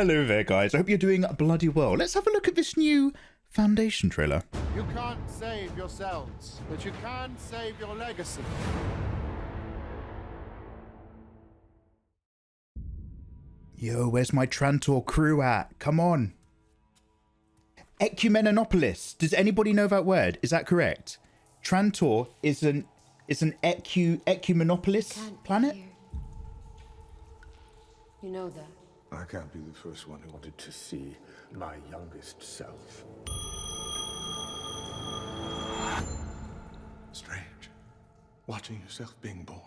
Hello there, guys. I hope you're doing bloody well. Let's have a look at this new Foundation trailer. You can't save yourselves, but you can save your legacy. Yo, where's my Trantor crew at? Come on. Ecumenopolis. Does anybody know that word? Is that correct? Trantor is an ecumenopolis planet? You know that. I can't be the first one who wanted to see my youngest self. Strange. Watching yourself being born.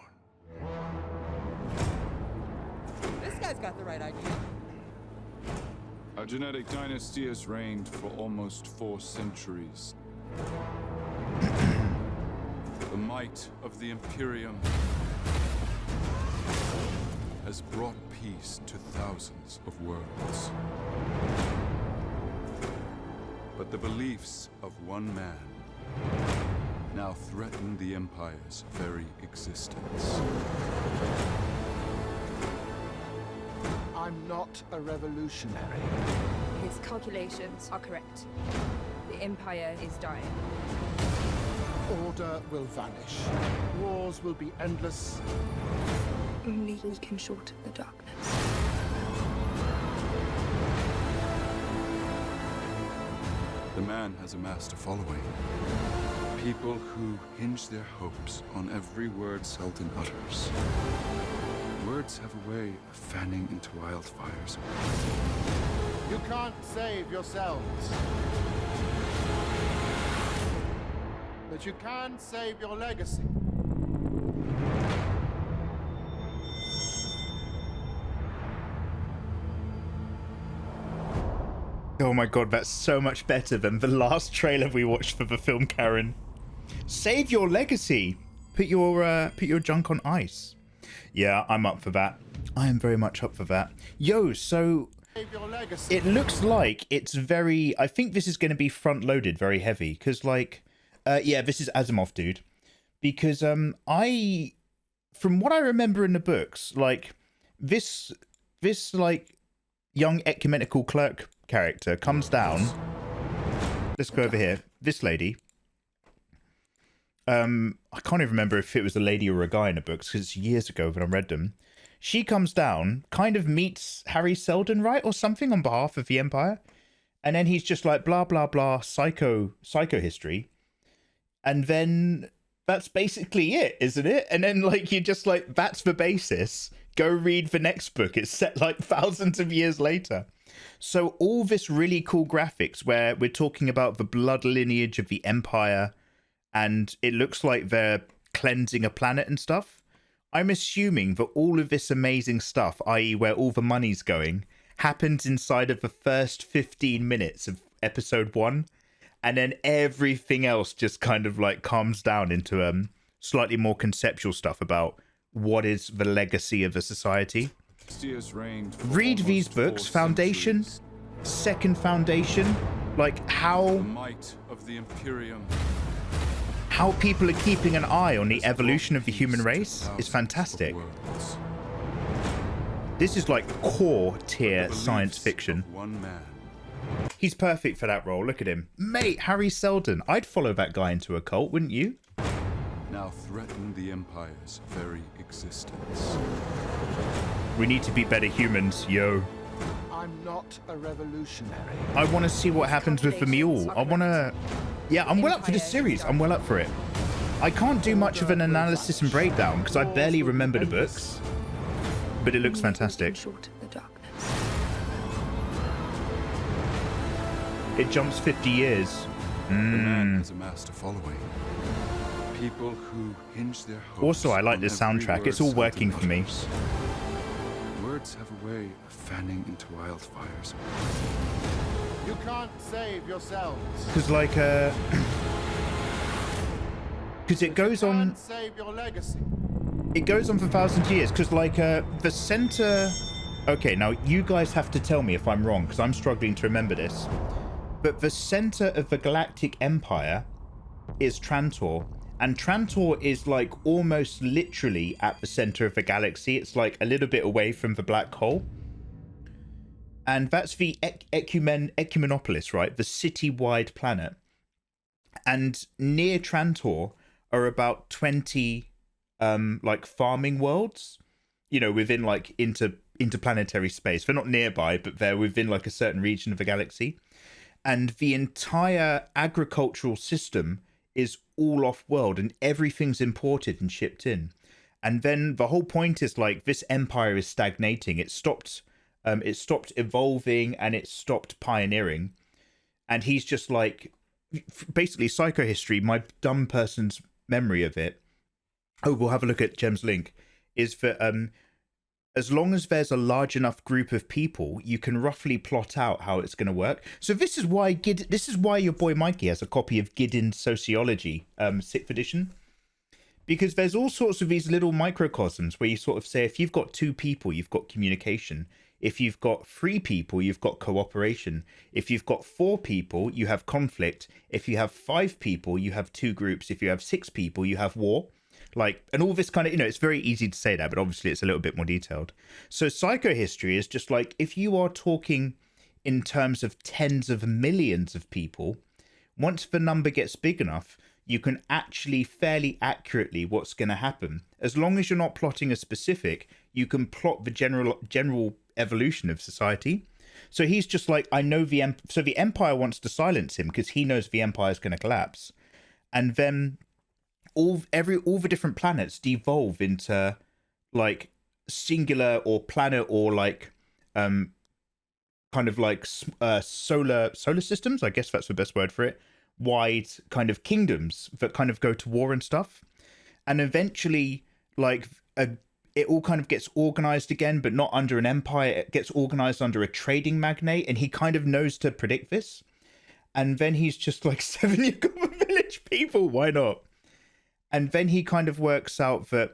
This guy's got the right idea. Our genetic dynasty has reigned for almost 4 centuries. The might of the Imperium has brought peace to thousands of worlds. But the beliefs of one man now threaten the Empire's very existence. I'm not a revolutionary. His calculations are correct. The Empire is dying. Order will vanish. Wars will be endless. Only he can shorten the darkness. The man has amassed a following. People who hinge their hopes on every word Sultan utters. Words have a way of fanning into wildfires. You can't save yourselves, but you can save your legacy. Oh my god, that's so much better than the last trailer we watched for the film, Karen. Save your legacy. Put your junk on ice. Yeah, I'm up for that. I am very much up for that. Yo, so it looks like it's very... I think this is going to be front-loaded very heavy. Because, like... yeah, this is Asimov, dude. Because from what I remember in the books, like, this like, young ecumenical clerk character comes down. Let's go over here. This lady... I can't even remember if it was a lady or a guy in the books because it's years ago when I read them. She comes down, kind of meets Harry Seldon, right, or something on behalf of the Empire, and then he's just like blah blah blah psycho history, and then that's basically it, isn't it? And then like you just like that's the basis. Go read the next book. It's set like thousands of years later. So all this really cool graphics where we're talking about the blood lineage of the Empire. And it looks like they're cleansing a planet and stuff. I'm assuming that all of this amazing stuff, i.e. where all the money's going, happens inside of the first 15 minutes of episode 1. And then everything else just kind of like calms down into slightly more conceptual stuff about what is the legacy of a society. Read these books, Foundation, Second Foundation, like how... The might of the Imperium. How people are keeping an eye on the evolution of the human race is fantastic. This is like core tier science fiction. He's perfect for that role. Look at him. Mate, Harry Seldon. I'd follow that guy into a cult, wouldn't you? Now threaten the Empire's very existence. We need to be better humans, yo. I'm not a revolutionary. I want to see what happens with the mule. I want to... Yeah, I'm well up for this series. I'm well up for it. I can't do much of an analysis and breakdown because I barely remember the books. But it looks fantastic. It jumps 50 years. The man has amassed a following. People who hinge their hopes. Also, I like this soundtrack. It's all working for me. Words have a way of fanning into wildfires. You can't save yourselves. Because like because it goes on. You can't save your legacy. It goes on for thousands of years. Because like the center. Okay, now you guys have to tell me if I'm wrong because I'm struggling to remember this. But the center of the Galactic Empire is Trantor. And Trantor is like almost literally at the center of the galaxy. It's like a little bit away from the black hole. and that's the Ecumenopolis, right? The city-wide planet. And near Trantor are about 20 like farming worlds, you know, within like interplanetary space. They're not nearby, but they're within like a certain region of the galaxy. And the entire agricultural system is all off world, and everything's imported and shipped in. And then the whole point is like this empire is stagnating. It stopped evolving, and it stopped pioneering. And he's just like, basically, psychohistory, my dumb person's memory of it. Oh, we'll have a look at Jem's link. Is that as long as there's a large enough group of people, you can roughly plot out how it's going to work. So this is why your boy Mikey has a copy of Gideon's Sociology, 6th edition, because there's all sorts of these little microcosms where you sort of say, if you've got 2 people, you've got communication. If you've got 3 people, you've got cooperation. If you've got 4 people, you have conflict. If you have 5 people, you have 2 groups. If you have 6 people, you have war. Like, and all this kind of, you know, it's very easy to say that, but obviously it's a little bit more detailed. So psychohistory is just like, if you are talking in terms of tens of millions of people, once the number gets big enough, you can actually fairly accurately what's going to happen. As long as you're not plotting a specific, you can plot the general evolution of society. So he's just like, I know the empire wants to silence him because he knows the empire is going to collapse. And then all the different planets devolve into like singular or planet or like kind of like solar systems, I guess that's the best word for it, wide kind of kingdoms that kind of go to war and stuff. And eventually like it all kind of gets organized again, but not under an empire. It gets organized under a trading magnate, and he kind of knows to predict this. And then he's just like, 7 year village people, why not? And then he kind of works out that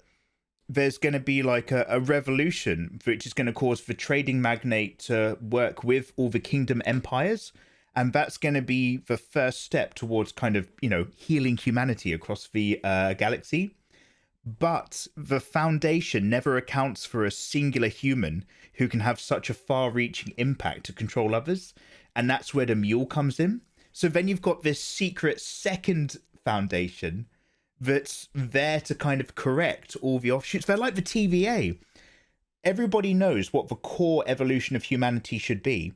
there's going to be like a revolution, which is going to cause the trading magnate to work with all the kingdom empires. And that's going to be the first step towards kind of, you know, healing humanity across the galaxy. But the Foundation never accounts for a singular human who can have such a far-reaching impact to control others. And that's where the mule comes in. So then you've got this secret second Foundation that's there to kind of correct all the offshoots. They're like the TVA. Everybody knows what the core evolution of humanity should be.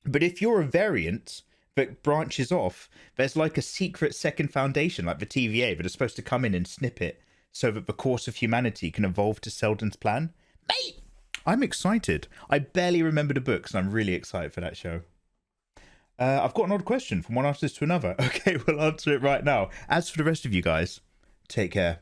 But if you're a variant that branches off, there's like a secret second foundation, like the TVA, that are supposed to come in and snip it so that the course of humanity can evolve to Selden's plan. Mate, I'm excited. I barely remember the books, and I'm really excited for that show. I've got an odd question from one artist to another. Okay, we'll answer it right now. As for the rest of you guys, take care.